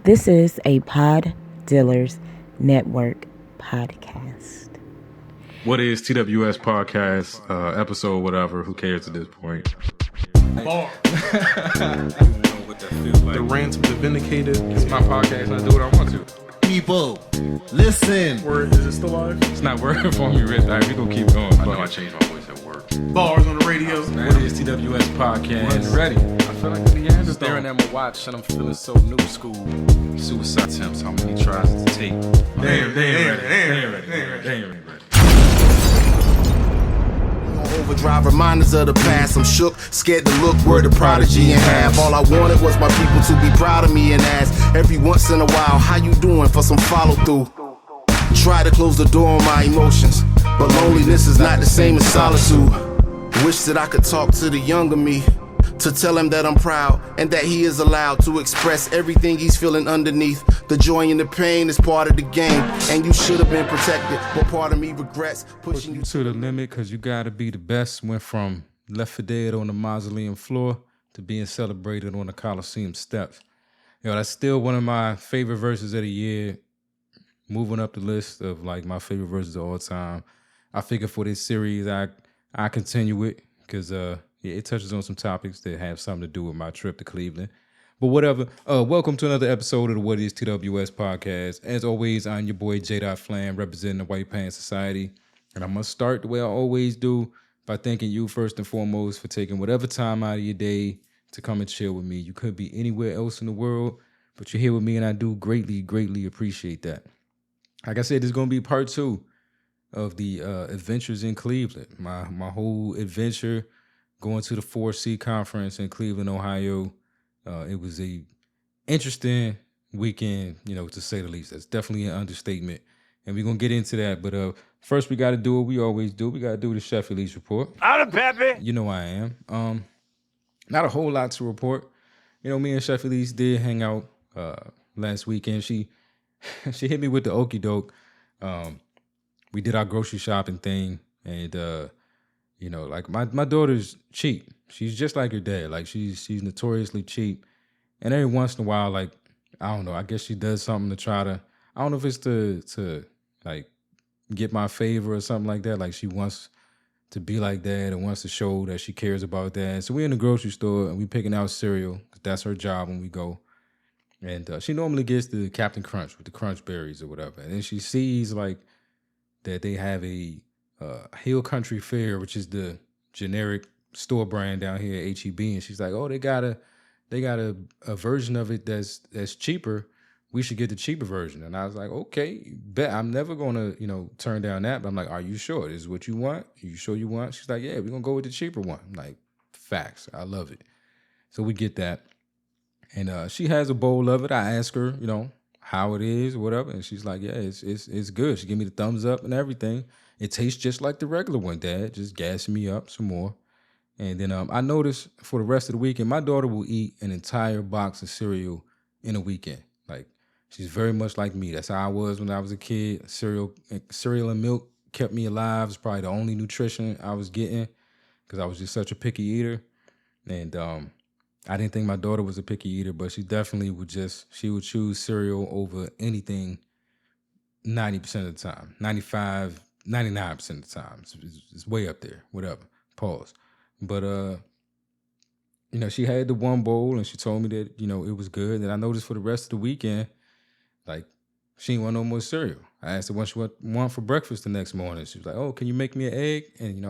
This is a Pod Dealers Network podcast. What is TWS podcast, episode, whatever, who cares at this point? Bar. The rants of the vindicated. It's my podcast and I do what I want to. People, listen. Word, is it still live? It's not working for me, Rich. All right, we gonna keep going. I know I changed my voice at work. Bars on the radio. What is TWS podcast? Ready. I feel like the Neanderthal. Staring at my watch and I'm feeling so new school. Suicide attempts, how many tries to take? They ain't ready. Overdrive reminders of the past. I'm shook, scared to look where the prodigy in half. All I wanted was my people to be proud of me and ask every once in a while, how you doing, for some follow through. Try to close the door on my emotions, but loneliness is not the same as solitude. Wish that I could talk to the younger me, to tell him that I'm proud and that he is allowed to express everything he's feeling underneath. The joy and the pain is part of the game, and you should have been protected, but part of me regrets pushing you to the limit, because you gotta be the best. Went from left for dead on the mausoleum floor to being celebrated on the Coliseum steps. That's still one of my favorite verses of the year. Moving up the list of like my favorite verses of all time. I figure for this series, I continue it because it touches on some topics that have something to do with my trip to Cleveland. But whatever. Welcome to another episode of the What is TWS podcast. As always, I'm your boy J. Flam, representing the White Pants Society. And I'm going to start the way I always do by thanking you first and foremost for taking whatever time out of your day to come and chill with me. You could be anywhere else in the world, but you're here with me, and I do greatly, greatly appreciate that. Like I said, this is going to be part 2 of the adventures in Cleveland. My whole adventure going to the 4C conference in Cleveland, Ohio. It was a interesting weekend, to say the least. That's definitely an understatement. And we're going to get into that. But first, we got to do what we always do. We got to do the Chef Elise report. Out of Pepe. You know I am. Not a whole lot to report. Me and Chef Elise did hang out last weekend. She hit me with the okie doke. We did our grocery shopping thing. And, like my daughter's cheap. She's just like her dad. Like she's notoriously cheap. And every once in a while, like, I don't know, I guess she does something to try to, I don't know if it's to like get my favor or something like that. Like she wants to be like that and wants to show that she cares about that. So we're in the grocery store and we picking out cereal. That's her job when we go. And she normally gets the Captain Crunch with the Crunch Berries or whatever. And then she sees like that they have a Hill Country Fair, which is the generic store brand down here at HEB, and she's like, "Oh, they got a version of it that's cheaper. We should get the cheaper version." And I was like, "Okay, bet I'm never gonna turn down that." But I'm like, "Are you sure this is what you want? Are you sure you want?" She's like, "Yeah, we're gonna go with the cheaper one." I'm like, facts. I love it. So we get that, and she has a bowl of it. I ask her, how it is or whatever, and she's like, "Yeah, it's good." She gave me the thumbs up and everything. It tastes just like the regular one, Dad. Just gassing me up some more. And then I noticed for the rest of the weekend, my daughter will eat an entire box of cereal in a weekend. Like, she's very much like me. That's how I was when I was a kid. Cereal and milk kept me alive. It's probably the only nutrition I was getting because I was just such a picky eater. And I didn't think my daughter was a picky eater, but she definitely would choose cereal over anything 90% of the time. 95, 99% of the time. It's way up there. Whatever. Pause. But, she had the one bowl and she told me that, it was good. And I noticed for the rest of the weekend, like, she didn't want no more cereal. I asked her what she want for breakfast the next morning. She was like, "Oh, can you make me an egg?" And,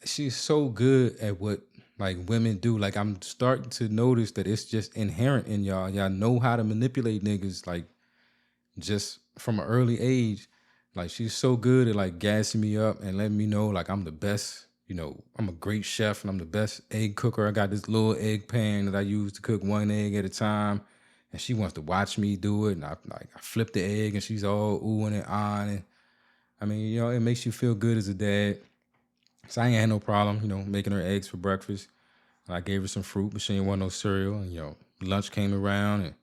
she's so good at what, like, women do. Like, I'm starting to notice that it's just inherent in y'all. Y'all know how to manipulate niggas, like, just from an early age. Like, she's so good at, like, gassing me up and letting me know, like, I'm the best. I'm a great chef and I'm the best egg cooker. I got this little egg pan that I use to cook one egg at a time. And she wants to watch me do it. And I flip the egg and she's all oohing and ahhing. And it makes you feel good as a dad. So I ain't had no problem, making her eggs for breakfast. And I gave her some fruit, but she didn't want no cereal. And, lunch came around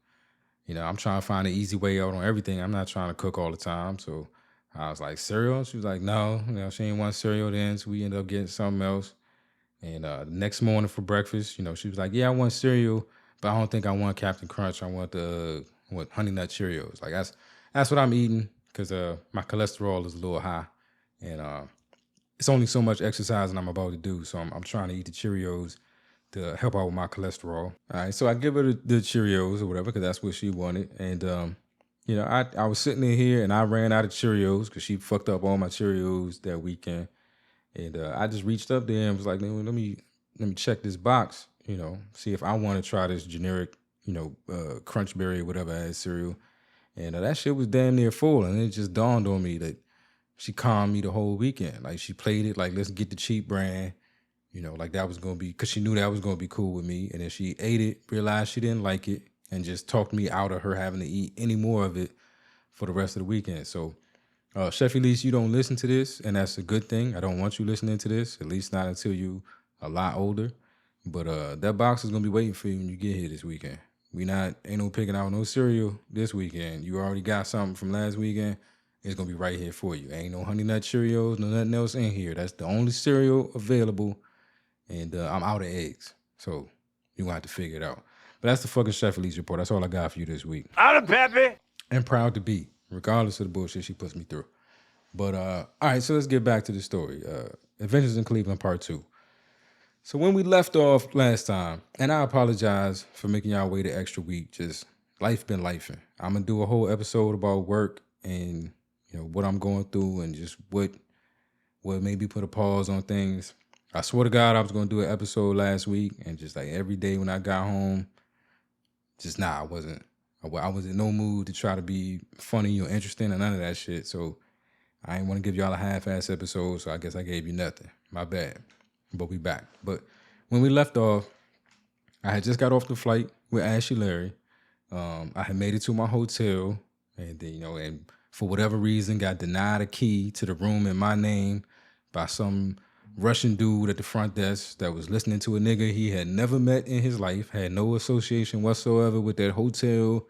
and, I'm trying to find an easy way out on everything. I'm not trying to cook all the time. So I was like, cereal? She was like, no. She didn't want cereal then, so we ended up getting something else. And the next morning for breakfast, she was like, yeah, I want cereal, But I don't think I want Captain Crunch. I want the Honey Nut Cheerios. Like that's what I'm eating because my cholesterol is a little high, and it's only so much exercising I'm about to do. So I'm trying to eat the Cheerios to help out with my cholesterol. All right, so I give her the Cheerios or whatever because that's what she wanted, and you know, I was sitting in here and I ran out of Cheerios because she fucked up all my Cheerios that weekend, and I just reached up there and was like, let me check this box, you know, see if I want to try this generic, you know, Crunch Berry or whatever as cereal. And that shit was damn near full. And it just dawned on me that she calmed me the whole weekend. Like she played it like, let's get the cheap brand, you know, like that was going to be, because she knew that was going to be cool with me. And then she ate it, realized she didn't like it, and just talked me out of her having to eat any more of it for the rest of the weekend. So, Chef Elise, you don't listen to this, and that's a good thing. I don't want you listening to this, at least not until you a lot older. But that box is gonna be waiting for you when you get here this weekend. Ain't no picking out no cereal this weekend. You already got something from last weekend. It's gonna be right here for you. Ain't no Honey Nut Cheerios, no nothing else in here. That's the only cereal available, and I'm out of eggs. So you're gonna have to figure it out. But that's the fucking Chef Elise report. That's all I got for you this week. Out of Peppy! And proud to be, regardless of the bullshit she puts me through. But all right, so let's get back to the story. Adventures in Cleveland Part 2. So when we left off last time, and I apologize for making y'all wait an extra week, just life been lifing. I'm gonna do a whole episode about work and, you know, what I'm going through and just what maybe put a pause on things. I swear to God I was gonna do an episode last week, and just like every day when I got home, just I was in no mood to try to be funny or interesting or none of that shit. So I didn't want to give y'all a half-ass episode, so I guess I gave you nothing. My bad. But we back. But when we left off, I had just got off the flight with Ashley Larry. I had made it to my hotel, and then, you know, and for whatever reason got denied a key to the room in my name by some Russian dude at the front desk that was listening to a nigga he had never met in his life, had no association whatsoever with that hotel,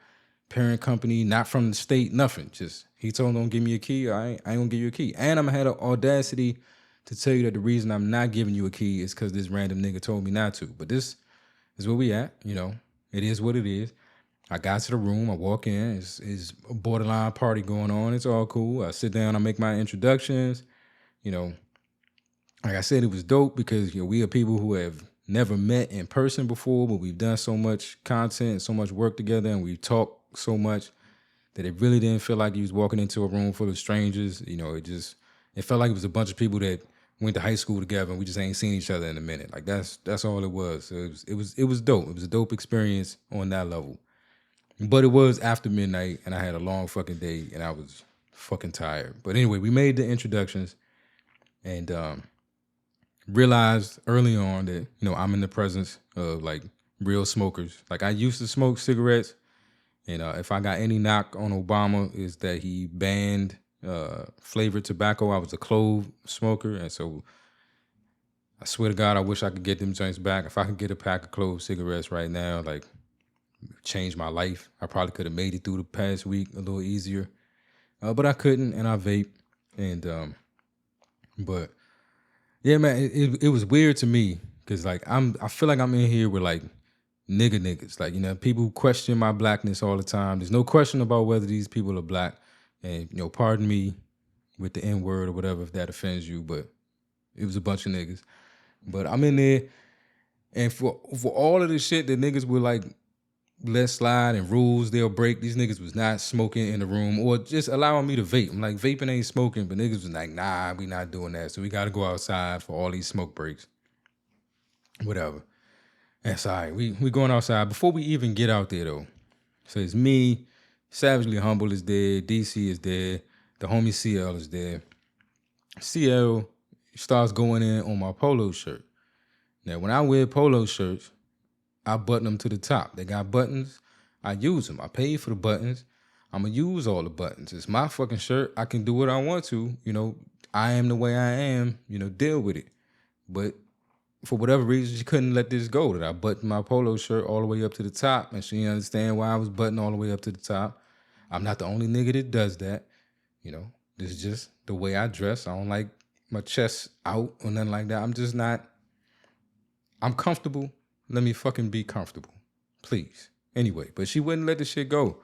parent company, not from the state, nothing. Just he told him, don't give me a key. I ain't gonna give you a key. And I'm gonna have the audacity to tell you that the reason I'm not giving you a key is because this random nigga told me not to. But this is where we at, you know. It is what it is. I got to the room, I walk in, it's a borderline party going on. It's all cool. I sit down, I make my introductions. You know, like I said, it was dope because, you know, we are people who have never met in person before, but we've done so much content and so much work together, and we've talked so much that it really didn't feel like you was walking into a room full of strangers. You know, it felt like it was a bunch of people that went to high school together and we just ain't seen each other in a minute. Like that's all it was. So it was dope. It was a dope experience on that level. But it was after midnight and I had a long fucking day and I was fucking tired. But anyway, we made the introductions and realized early on that, you know, I'm in the presence of like real smokers. Like I used to smoke cigarettes, and if I got any knock on Obama is that he banned flavored tobacco. I was a clove smoker, and so I swear to God, I wish I could get them joints back. If I could get a pack of clove cigarettes right now, like, change my life. I probably could have made it through the past week a little easier, but I couldn't, and I vape. And but yeah, man, it was weird to me because like I feel like I'm in here with like niggas, like, you know, people who question my blackness all the time. There's no question about whether these people are black. And, you know, pardon me with the N-word or whatever if that offends you, but it was a bunch of niggas. But I'm in there, and for all of the shit that niggas would like let slide and rules they'll break, these niggas was not smoking in the room or just allowing me to vape. I'm like, vaping ain't smoking, but niggas was like, nah, we not doing that. So we got to go outside for all these smoke breaks. Whatever. That's all right. We going outside. Before we even get out there, though, so it's me, Savagely Humble is there, DC is there, the homie CL is there. CL starts going in on my polo shirt. Now, when I wear polo shirts, I button them to the top. They got buttons. I use them. I pay for the buttons. I'm going to use all the buttons. It's my fucking shirt. I can do what I want to. You know, I am the way I am. You know, deal with it. But for whatever reason, she couldn't let this go, that I buttoned my polo shirt all the way up to the top, and she didn't understand why I was buttoned all the way up to the top. I'm not the only nigga that does that. You know, this is just the way I dress. I don't like my chest out or nothing like that. I'm just not, I'm comfortable. Let me fucking be comfortable. Please. Anyway, but she wouldn't let the shit go.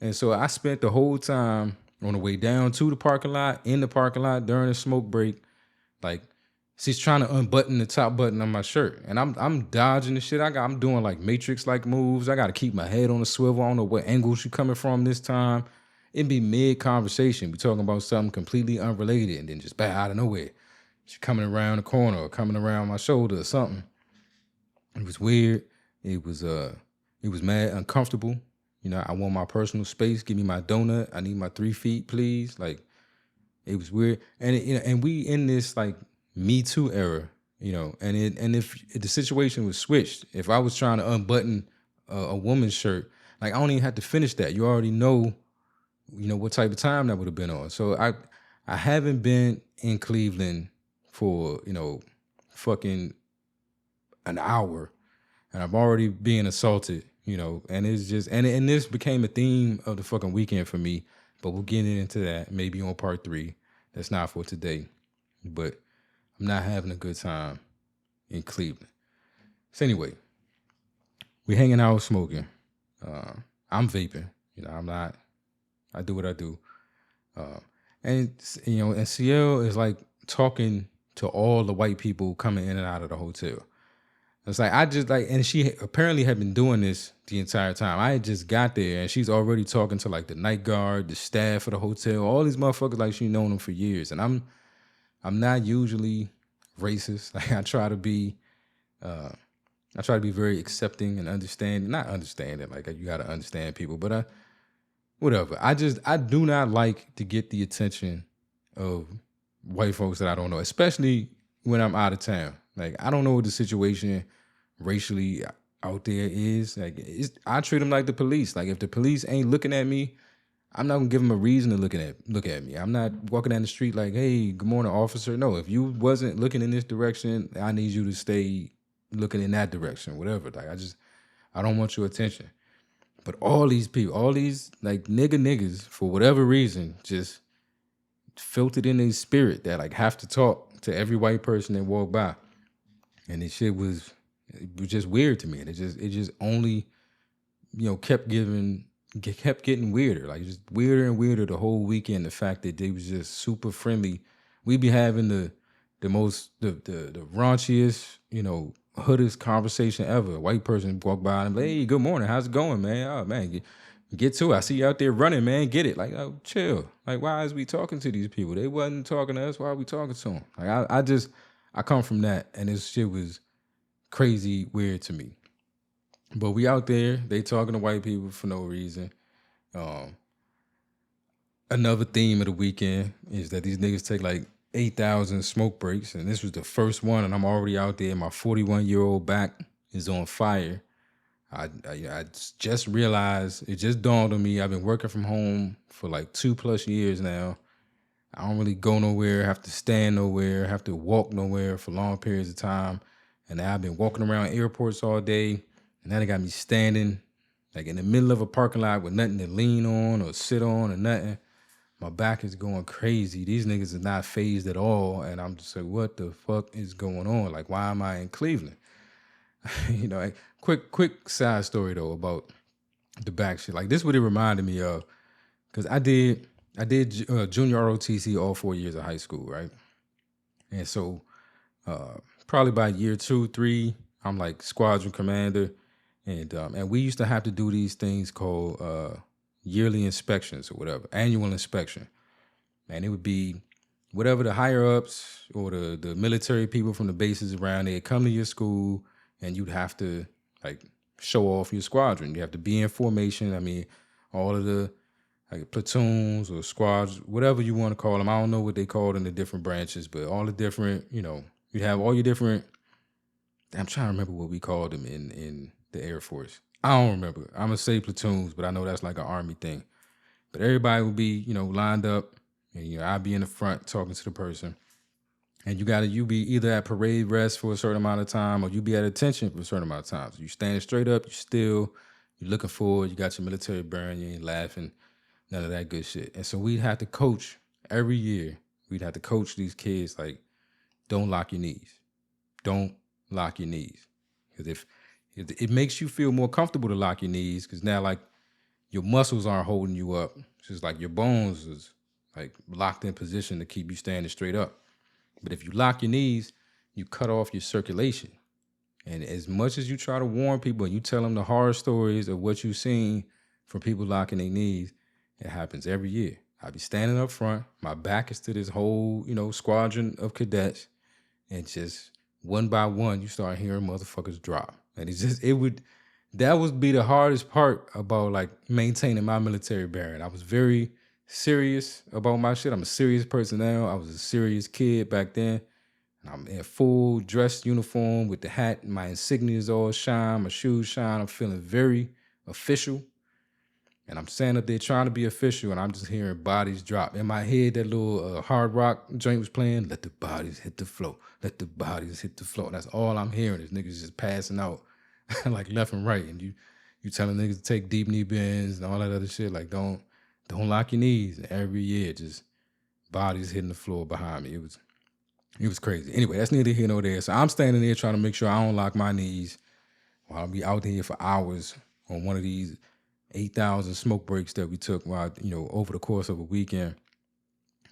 And so I spent the whole time on the way down to the parking lot, in the parking lot, during the smoke break, like, she's trying to unbutton the top button on my shirt. And I'm dodging the shit. I'm doing like Matrix-like moves. I got to keep my head on the swivel. I don't know what angle she coming from this time. It'd be mid-conversation. We talking about something completely unrelated. And then just out of nowhere, she coming around the corner or coming around my shoulder or something. It was weird. It was mad uncomfortable. You know, I want my personal space. Give me my donut. I need my 3 feet, please. Like, it was weird. And and we in this like Me Too era, you know, and if the situation was switched, if I was trying to unbutton a woman's shirt, like I don't even have to finish that. You already know, you know, what type of time that would have been on. So I haven't been in Cleveland for, you know, fucking an hour, and I'm already being assaulted, you know, and it's just, and this became a theme of the fucking weekend for me, but we'll get into that maybe on part 3. That's not for today, but I'm not having a good time in Cleveland. So anyway, we hanging out smoking. I'm vaping, you know, I do what I do. And, you know, and CL is like talking to all the white people coming in and out of the hotel. It's like, I just like, and she apparently had been doing this the entire time. I had just got there and she's already talking to like the night guard, the staff of the hotel, all these motherfuckers like she known them for years. And I'm not usually racist. Like I try to be very accepting and understanding, not understanding, like you got to understand people, but whatever. I do not like to get the attention of white folks that I don't know, especially when I'm out of town. Like, I don't know what the situation racially out there is. Like, I treat them like the police. Like, if the police ain't looking at me, I'm not gonna give them a reason to look at me. I'm not walking down the street like, hey, good morning, officer. No, if you wasn't looking in this direction, I need you to stay looking in that direction, whatever. Like, I don't want your attention. But all these people, all these like niggas, for whatever reason, just filtered in their spirit that like have to talk to every white person that walk by. And this shit was just weird to me. And it just only, you know, kept getting weirder. Like just weirder and weirder the whole weekend. The fact that they was just super friendly. We be having the raunchiest, you know, hoodest conversation ever. A white person walk by and be like, hey, good morning. How's it going, man? Oh man, get to it. I see you out there running, man. Get it. Like, oh, chill. Like, why is we talking to these people? They wasn't talking to us. Why are we talking to them? Like, I come from that, and this shit was crazy weird to me. But we out there, they talking to white people for no reason. Another theme of the weekend is that these niggas take like 8,000 smoke breaks, and this was the first one, and I'm already out there. My 41-year-old back is on fire. I just realized, it just dawned on me, I've been working from home for like 2+ years now. I don't really go nowhere, have to stand nowhere, have to walk nowhere for long periods of time. And now I've been walking around airports all day, and now they got me standing like in the middle of a parking lot with nothing to lean on or sit on or nothing. My back is going crazy. These niggas is not phased at all. And I'm just like, what the fuck is going on? Like, why am I in Cleveland? You know, like, quick side story though about the back shit. Like, this is what it reminded me of. Because I did junior ROTC all 4 years of high school, right? And so probably by year 2, 3, I'm like squadron commander. And we used to have to do these things called yearly inspections or whatever, annual inspection. And it would be whatever the higher ups or the military people from the bases around, they'd come to your school and you'd have to like show off your squadron. You have to be in formation. I mean, all of the like platoons or squads, whatever you want to call them. I don't know what they called in the different branches, but all the different, you know, you have all your different, I'm trying to remember what we called them in the Air Force. I don't remember. I'm going to say platoons, but I know that's like an Army thing. But everybody would be, you know, lined up, and, you know, I'd be in the front talking to the person. And you be either at parade rest for a certain amount of time or you be at attention for a certain amount of time. So you stand straight up, you still, you're looking forward, you got your military burn, you ain't laughing, none of that good shit. And so we'd have to coach every year. We'd have to coach these kids like, don't lock your knees. Don't lock your knees. Because It makes you feel more comfortable to lock your knees because now like your muscles aren't holding you up. It's just like your bones is like locked in position to keep you standing straight up. But if you lock your knees, you cut off your circulation. And as much as you try to warn people and you tell them the horror stories of what you've seen from people locking their knees, it happens every year. I be standing up front, my back is to this whole, squadron of cadets, and just one by one, you start hearing motherfuckers drop. And that would be the hardest part about like maintaining my military bearing. I was very serious about my shit. I'm a serious person now. I was a serious kid back then. And I'm in full dress uniform with the hat, my insignias all shine, my shoes shine. I'm feeling very official. And I'm standing up there trying to be official, and I'm just hearing bodies drop. In my head, that little hard rock joint was playing, let the bodies hit the floor. Let the bodies hit the floor. That's all I'm hearing is niggas just passing out like left and right. And you telling niggas to take deep knee bends and all that other shit. Like, don't lock your knees. And every year, just bodies hitting the floor behind me. It was crazy. Anyway, that's neither here nor there. So I'm standing there trying to make sure I don't lock my knees while I'll be out there for hours on one of these 8,000 smoke breaks that we took while, over the course of a weekend.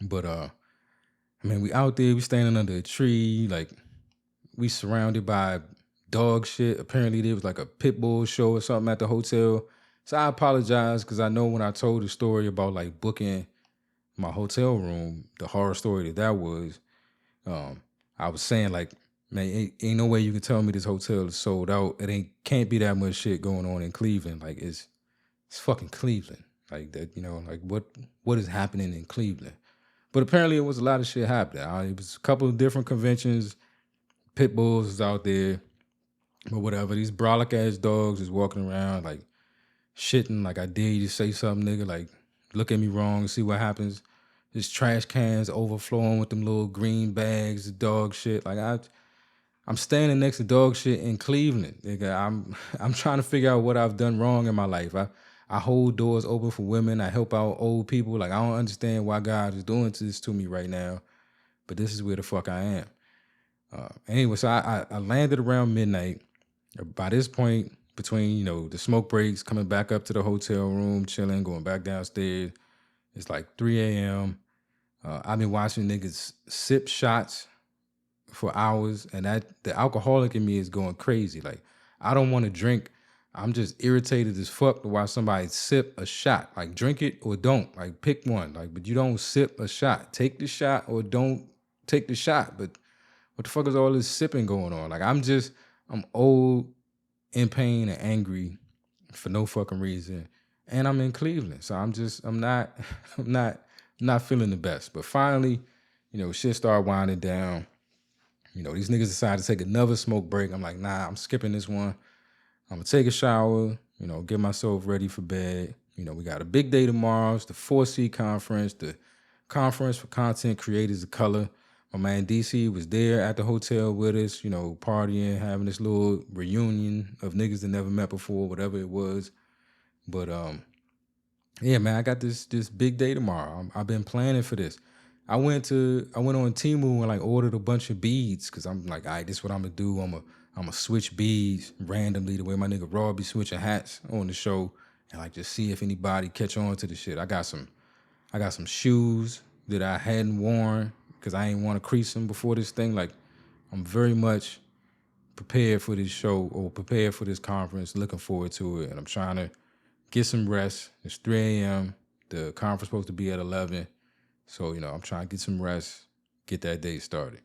But, we out there, we standing under a tree, like we surrounded by dog shit. Apparently there was like a pit bull show or something at the hotel. So I apologize because I know when I told the story about like booking my hotel room, the horror story that was, I was saying like, man, ain't no way you can tell me this hotel is sold out. Can't be that much shit going on in Cleveland. Like it's fucking Cleveland. Like that, like what is happening in Cleveland? But apparently it was a lot of shit happening. It was a couple of different conventions. Pit bulls was out there. But whatever. These brolic ass dogs is walking around like shitting. Like I dare you to say something, nigga. Like look at me wrong and see what happens. There's trash cans overflowing with them little green bags of dog shit. Like I'm standing next to dog shit in Cleveland. Nigga, I'm trying to figure out what I've done wrong in my life. I hold doors open for women. I help out old people. Like, I don't understand why God is doing this to me right now, but this is where the fuck I am. Anyway, so I landed around midnight. By this point, between, the smoke breaks, coming back up to the hotel room, chilling, going back downstairs, it's like 3 a.m. I've been watching niggas sip shots for hours, and the alcoholic in me is going crazy. Like, I don't want to drink. I'm just irritated as fuck to watch somebody sip a shot. Like, drink it or don't. Like, pick one. Like, but you don't sip a shot. Take the shot or don't take the shot. But what the fuck is all this sipping going on? Like, I'm old, in pain, and angry for no fucking reason. And I'm in Cleveland. So I'm not feeling the best. But finally, shit started winding down. These niggas decided to take another smoke break. I'm like, nah, I'm skipping this one. I'm going to take a shower, get myself ready for bed. We got a big day tomorrow. It's the 4C conference, the Conference for Content Creators of Color. My man DC was there at the hotel with us, partying, having this little reunion of niggas that never met before, whatever it was. But, yeah, man, I got this big day tomorrow. I've been planning for this. I went on Temu and like ordered a bunch of beads because I'm like, all right, this is what I'm going to do. I'm going to switch beads randomly the way my nigga Raw be switching hats on the show and like just see if anybody catch on to the shit. I got some shoes that I hadn't worn because I ain't want to crease them before this thing. Like I'm very much prepared for this show or prepared for this conference, looking forward to it. And I'm trying to get some rest. It's 3 a.m. The conference supposed to be at 11. So, I'm trying to get some rest, get that day started.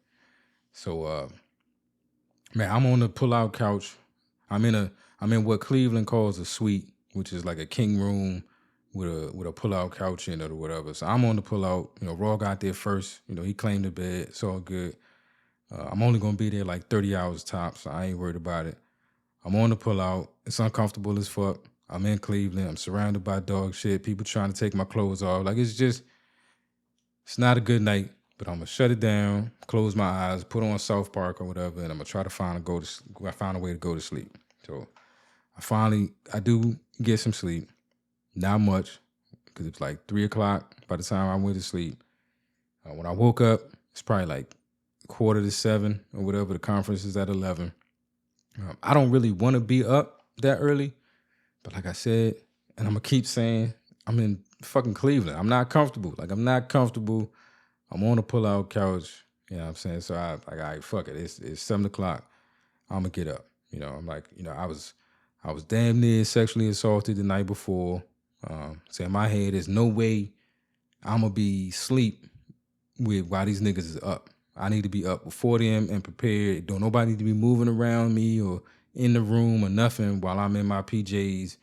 So, man, I'm on the pull-out couch. I'm in what Cleveland calls a suite, which is like a king room with a pull-out couch in it or whatever. So I'm on the pull-out. Raw got there first. He claimed the bed. It's all good. I'm only going to be there like 30 hours tops, so I ain't worried about it. I'm on the pull-out. It's uncomfortable as fuck. I'm in Cleveland. I'm surrounded by dog shit. People trying to take my clothes off. Like, it's not a good night, but I'm going to shut it down, close my eyes, put on South Park or whatever, and I'm going to try to find a way to go to sleep. So I do get some sleep. Not much, because it's like 3 o'clock by the time I went to sleep. When I woke up, it's probably like 6:45 or whatever. The conference is at 11. I don't really want to be up that early, but like I said, and I'm gonna keep saying, I'm in fucking Cleveland. I'm not comfortable. I'm not comfortable. I'm on a pull-out couch. You know what I'm saying? So I like, all right, fuck it. It's 7:00. I'm gonna get up. I'm like, I was damn near sexually assaulted the night before. So in my head, there's no way I'm gonna be asleep while these niggas is up. I need to be up before them and prepared. Don't nobody need to be moving around me or in the room or nothing while I'm in my PJs,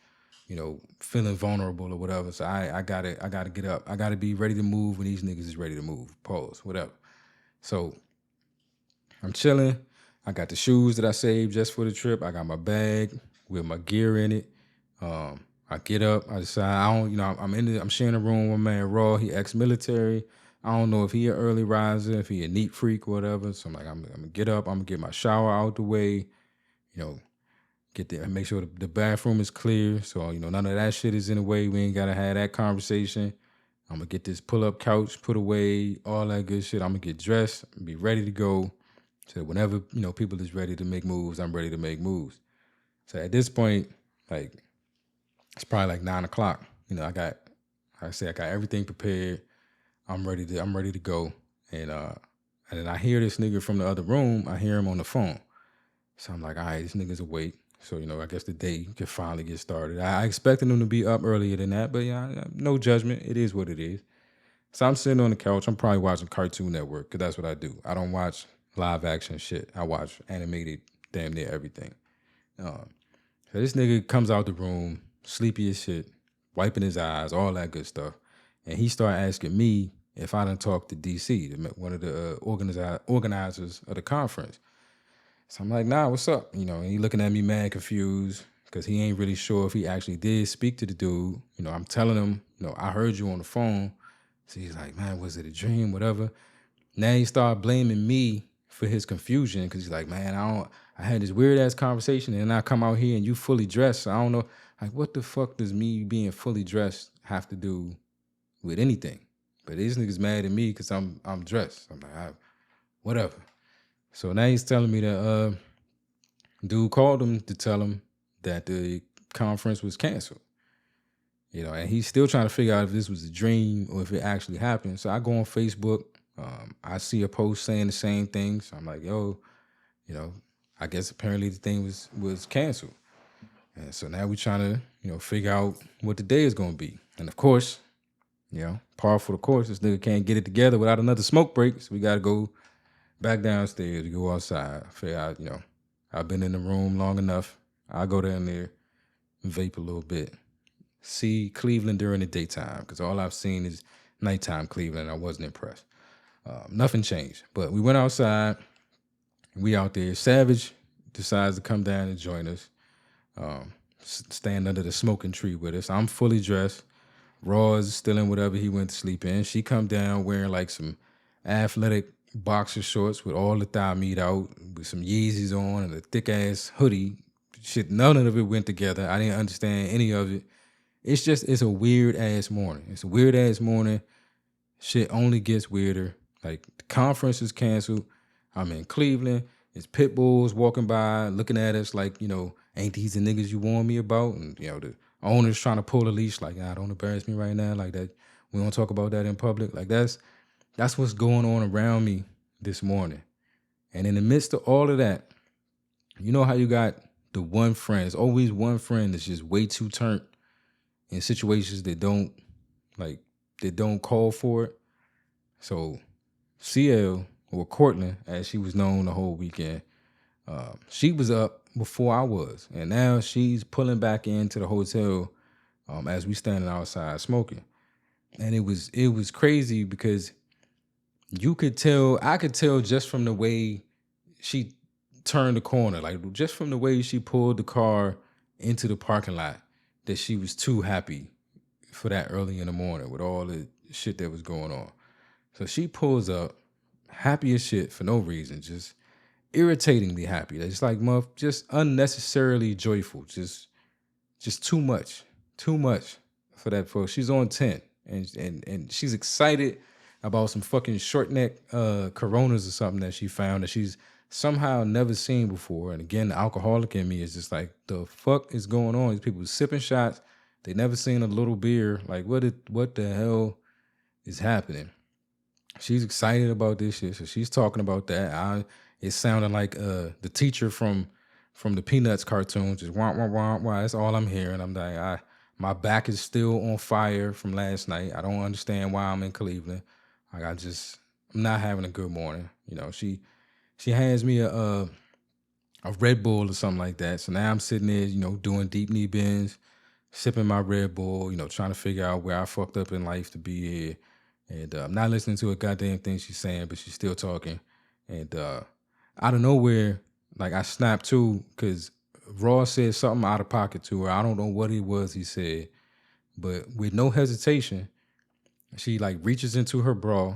feeling vulnerable or whatever. So I gotta get up. I gotta be ready to move when these niggas is ready to move. Pause, whatever. So I'm chilling. I got the shoes that I saved just for the trip. I got my bag with my gear in it. I get up. I decide I'm sharing a room with my man Raw. He ex-military. I don't know if he an early riser, if he a neat freak or whatever. So I'm like, I'm gonna get up. I'm gonna get my shower out the way. Get there and make sure the bathroom is clear. So none of that shit is in the way. We ain't gotta have that conversation. I'm gonna get this pull-up couch put away, all that good shit. I'm gonna get dressed, be ready to go. So whenever people is ready to make moves, I'm ready to make moves. So at this point, it's probably 9:00. I got everything prepared. I'm ready to go. And then I hear this nigga from the other room. I hear him on the phone. So I'm like, all right, this nigga's awake. So, I guess the day could finally get started. I expected him to be up earlier than that, but no judgment. It is what it is. So I'm sitting on the couch. I'm probably watching Cartoon Network because that's what I do. I don't watch live action shit. I watch animated damn near everything. So this nigga comes out the room, sleepy as shit, wiping his eyes, all that good stuff. And he started asking me if I done talked to DC, one of the organizers of the conference. So I'm like, nah, what's up? And he looking at me mad confused because he ain't really sure if he actually did speak to the dude. I'm telling him, I heard you on the phone. So he's like, man, was it a dream, whatever? Now he started blaming me for his confusion because he's like, man, I had this weird ass conversation and I come out here and you fully dressed. So I don't know, what the fuck does me being fully dressed have to do with anything? But these niggas mad at me because I'm dressed. I'm like, whatever. So now he's telling me that dude called him to tell him that the conference was canceled. And he's still trying to figure out if this was a dream or if it actually happened. So I go on Facebook. I see a post saying the same thing. So I'm like, yo, I guess apparently the thing was canceled. And so now we're trying to, figure out what the day is going to be. And of course, par for the course, this nigga can't get it together without another smoke break. So we got to go back downstairs to go outside. Figure out, I've been in the room long enough. I'll go down there and vape a little bit. See Cleveland during the daytime, because all I've seen is nighttime Cleveland. I wasn't impressed. Nothing changed. But we went outside. We out there. Savage decides to come down and join us. Stand under the smoking tree with us. I'm fully dressed. Raw is still in whatever he went to sleep in. She come down wearing some athletic boxer shorts with all the thigh meat out, with some Yeezys on and a thick ass hoodie. Shit, none of it went together. I didn't understand any of it. It's a weird ass morning. It's a weird ass morning. Shit only gets weirder. The conference is canceled. I'm in Cleveland. It's pit bulls walking by, looking at us like, ain't these the niggas you warned me about? And, the owner's trying to pull a leash like, nah, don't embarrass me right now. Like that. We don't talk about that in public. That's what's going on around me this morning. And in the midst of all of that, you know how you got the one friend. There's always one friend that's just way too turned in situations that don't call for it. So CL, or Cortland, as she was known the whole weekend, she was up before I was. And now she's pulling back into the hotel as we standing outside smoking. And it was crazy because I could tell just from the way she turned the corner, just from the way she pulled the car into the parking lot, that she was too happy for that early in the morning with all the shit that was going on. So she pulls up, happy as shit for no reason, just irritatingly happy. It's just unnecessarily joyful, just too much for that. She's on 10, and she's excited about some fucking short neck Coronas or something that she found that she's somehow never seen before. And again, the alcoholic in me is just like, the fuck is going on? These people sipping shots. They never seen a little beer. Like, what the hell is happening? She's excited about this shit, so she's talking about that. It sounded like the teacher from the Peanuts cartoon, just wah wah wah wah. That's all I'm hearing. I'm like, my back is still on fire from last night. I don't understand why I'm in Cleveland. Like, I'm not having a good morning. You know, she hands me a Red Bull or something like that. So now I'm sitting there, you know, doing deep knee bends, sipping my Red Bull, you know, trying to figure out where I fucked up in life to be here. And I'm not listening to a goddamn thing she's saying, but she's still talking. And out of nowhere, like, I snapped too, because Ross said something out of pocket to her. I don't know what it was he said, but with no hesitation, she like reaches into her bra,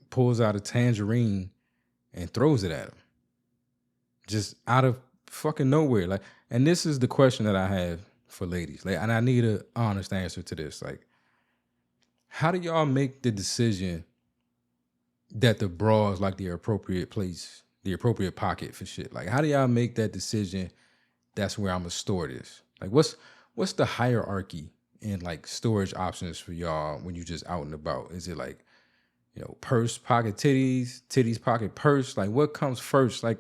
pulls out a tangerine, and throws it at him. Just out of fucking nowhere. Like, and this is the question that I have for ladies. Like, and I need an honest answer to this. Like, how do y'all make the decision that the bra is like the appropriate place, the appropriate pocket for shit? Like, how do y'all make that decision? That's where I'm gonna store this. Like, what's the hierarchy in like storage options for y'all when you just out and about? Is it like, you know, purse, pocket, titties, pocket, purse? Like, what comes first? Like,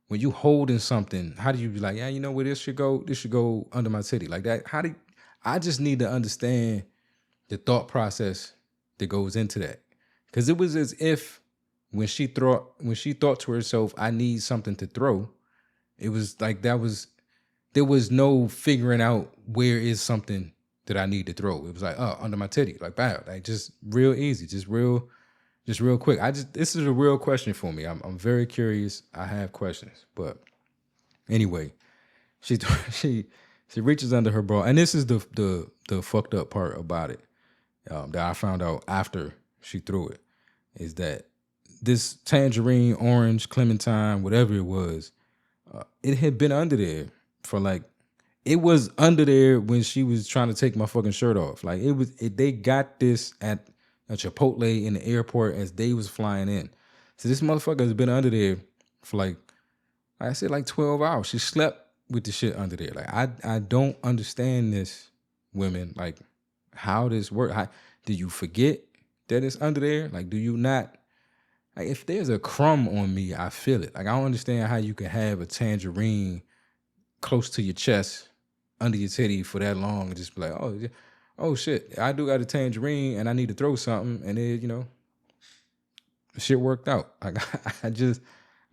when you holding something, how do you be like, yeah, you know where this should go? This should go under my titty. Like that. I just need to understand the thought process that goes into that. Because it was as if when she thought to herself, I need something to throw, it was like there was no figuring out where is something that I need to throw. It was like, oh, under my titty, like, bam, like, just real easy, just real quick. This is a real question for me. I'm very curious. I have questions, but anyway, she reaches under her bra, and this is the fucked up part about it that I found out after she threw it, is that this tangerine, orange, clementine, whatever it was, it had been under there for like, it was under there when she was trying to take my fucking shirt off. Like, they got this at a Chipotle in the airport as they was flying in. So this motherfucker has been under there for like I said, like 12 hours. She slept with the shit under there. Like, I don't understand this, women. Like, how this work? Do you forget that it's under there? Like, do you not? Like, if there's a crumb on me, I feel it. Like, I don't understand how you can have a tangerine close to your chest, under your titty for that long, and just be like, oh shit, I do got a tangerine and I need to throw something, and it, you know, shit worked out. Like, I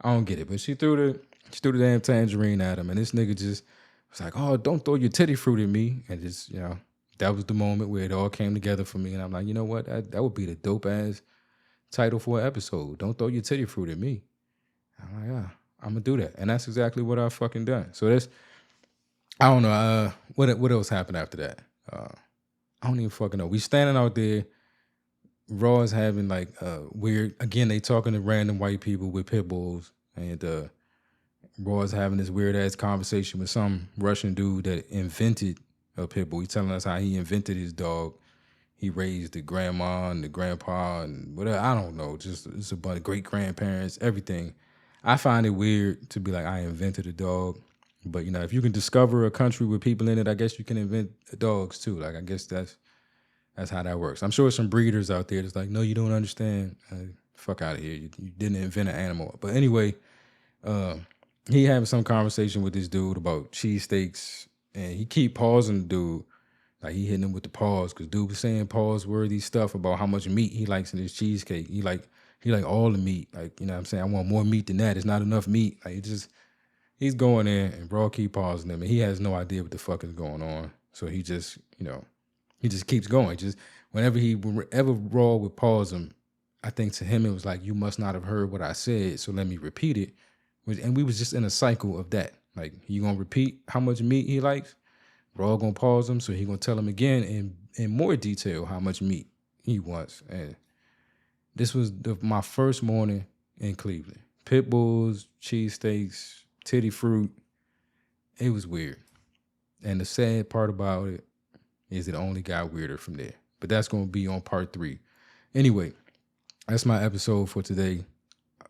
don't get it. But she threw the damn tangerine at him, and this nigga just was like, oh, don't throw your titty fruit at me. And just, you know, that was the moment where it all came together for me. And I'm like, you know what? That would be the dope ass title for an episode. Don't throw your titty fruit at me. I'm like, yeah, I'm gonna do that. And that's exactly what I fucking done. So that's, I don't know, what else happened after that? I don't even fucking know. We standing out there, Raw is having like weird, again, they talking to random white people with pit bulls, and Raw is having this weird ass conversation with some Russian dude that invented a pit bull. He's telling us how he invented his dog. He raised the grandma and the grandpa and whatever. I don't know. Just it's a bunch of great grandparents, everything. I find it weird to be like, I invented a dog. But, you know, if you can discover a country with people in it, I guess you can invent dogs too. Like, I guess that's how that works. I'm sure some breeders out there that's like, no, you don't understand. Fuck out of here. You didn't invent an animal. But anyway, he having some conversation with this dude about cheesesteaks, and he keep pausing the dude. Like, he hitting him with the pause, because dude was saying pause-worthy stuff about how much meat he likes in his cheesecake. He like all the meat. Like, you know what I'm saying? I want more meat than that. It's not enough meat. Like, he's going in, and Raw keep pausing him, and he has no idea what the fuck is going on. So he just, you know, he just keeps going. Just whenever Raw would pause him, I think to him it was like, you must not have heard what I said, so let me repeat it. And we was just in a cycle of that. Like, you gonna repeat how much meat he likes? Raw gonna pause him, so he gonna tell him again in more detail how much meat he wants. And this was my first morning in Cleveland. Pit bulls, cheesesteaks, Titty Fruit. It was weird. And the sad part about it is it only got weirder from there. But that's going to be on part 3. Anyway, that's my episode for today.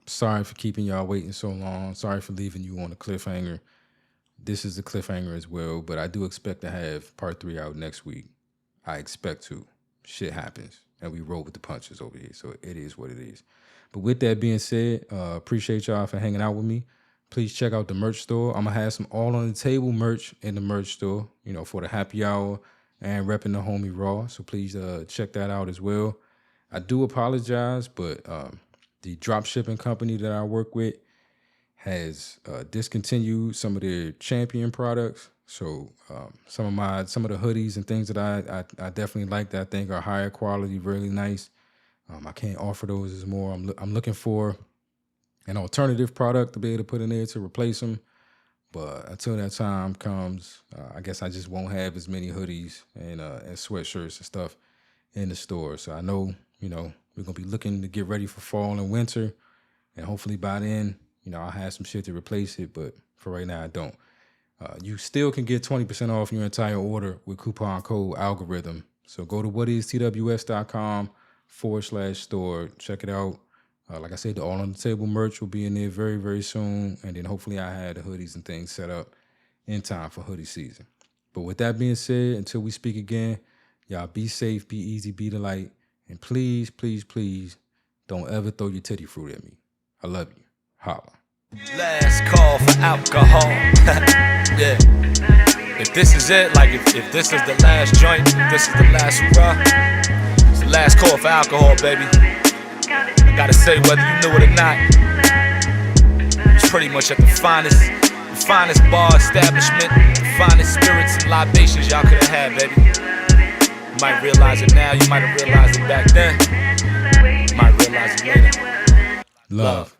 Sorry for keeping y'all waiting so long. Sorry for leaving you on a cliffhanger. This is a cliffhanger as well, but I do expect to have part 3 out next week. I expect to. Shit happens, and we roll with the punches over here, so it is what it is. But with that being said, appreciate y'all for hanging out with me. Please check out the merch store. I'm going to have some All on the Table merch in the merch store, you know, for the happy hour and repping the homie Raw. So please check that out as well. I do apologize, but the drop shipping company that I work with has discontinued some of their champion products. So some of the hoodies and things that I definitely like that I think are higher quality, really nice. I can't offer those as more. I'm looking for an alternative product to be able to put in there to replace them. But until that time comes, I guess I just won't have as many hoodies and sweatshirts and stuff in the store. So I know, you know, we're going to be looking to get ready for fall and winter. And hopefully by then, you know, I'll have some shit to replace it. But for right now, I don't. You still can get 20% off your entire order with coupon code algorithm. So go to whatistws.com/store. Check it out. Like I said, the All on the Table merch will be in there very, very soon. And then hopefully I had the hoodies and things set up in time for hoodie season. But with that being said, until we speak again, y'all be safe, be easy, be the light. And please, please, please don't ever throw your titty fruit at me. I love you. Holla. Last call for alcohol. Yeah. If this is it, like if this is the last joint, if this is the last hurrah, it's the last call for alcohol, baby. I gotta say, whether you knew it or not, it's pretty much at the finest bar establishment, the finest spirits and libations y'all could have had, baby. You might realize it now, you might have realized it back then. You might realize it later. Love.